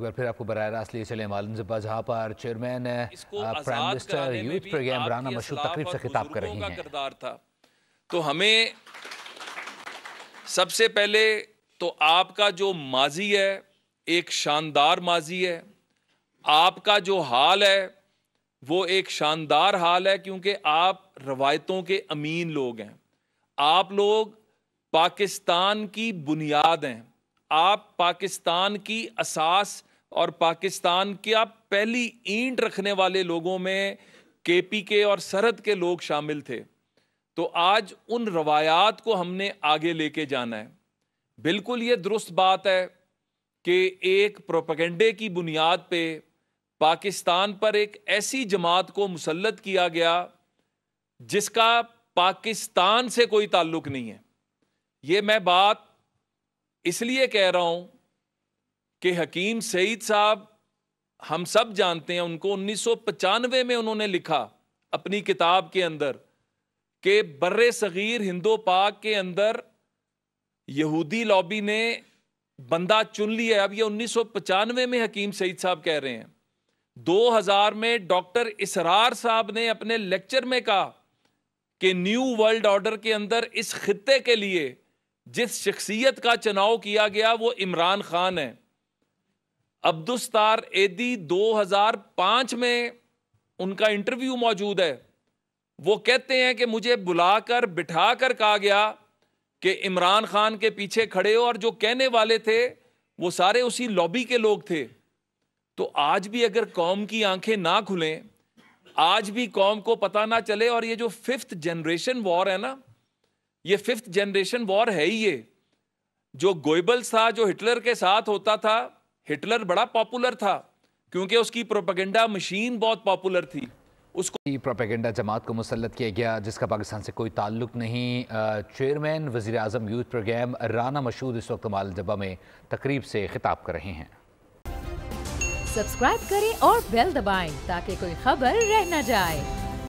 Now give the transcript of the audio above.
बार फिर आपको बराह रास्त लिए चले मालूम ज़िब्बा, जहाँ पर chairman prime minister youth programme Rana Mashhood तकरीब से खिताब कर रही हैं। तो हमें सबसे पहले तो आपका जो माजी है एक शानदार माजी है, आपका जो हाल है वो एक शानदार हाल है, क्योंकि आप रवायतों के अमीन लोग हैं। आप लोग पाकिस्तान की बुनियाद हैं, आप पाकिस्तान की असास और पाकिस्तान की पहली ईंट रखने वाले लोगों में केपीके और सरहद के लोग शामिल थे। तो आज उन रवायात को हमने आगे लेके जाना है। बिल्कुल ये दुरुस्त बात है कि एक प्रोपेगेंडे की बुनियाद पे पाकिस्तान पर एक ऐसी जमात को मुसल्लत किया गया जिसका पाकिस्तान से कोई ताल्लुक नहीं है। ये मैं बात इसलिए कह रहा हूं कि हकीम सईद साहब हम सब जानते हैं, उनको 1995 में उन्होंने लिखा अपनी किताब के अंदर कि बर्रे सगीर हिंदो पाक के अंदर यहूदी लॉबी ने बंदा चुन लिया है। अब ये 1995 में हकीम सईद साहब कह रहे हैं। 2000 में डॉक्टर इसरार साहब ने अपने लेक्चर में कहा कि न्यू वर्ल्ड ऑर्डर के अंदर इस खित्ते के लिए जिस शख्सियत का चुनाव किया गया वो इमरान खान है। अब्दुस्तार एदी 2005 में उनका इंटरव्यू मौजूद है। वो कहते हैं कि मुझे बुलाकर बिठाकर कहा गया कि इमरान खान के पीछे खड़े हो, और जो कहने वाले थे वो सारे उसी लॉबी के लोग थे। तो आज भी अगर कौम की आंखें ना खुलें, आज भी कौम को पता ना चले, और ये जो 5th जनरेशन वॉर है ना, ये 5th जनरेशन वॉर है ही। ये जो गोइबल्स था, जो हिटलर के साथ होता था, हिटलर बड़ा पॉपुलर था क्योंकि उसकी प्रोपेगेंडा मशीन बहुत पॉपुलर थी। उसको प्रोपेगेंडा जमात को मुसल्लत किया गया जिसका पाकिस्तान से कोई ताल्लुक नहीं। चेयरमैन वज़ीर आज़म यूथ प्रोग्राम राना मशहूद इस वक्त माल जब्बा में तकरीब से खिताब कर रहे हैं। सब्सक्राइब करें और बेल दबाएं ताकि कोई खबर रह न जाए।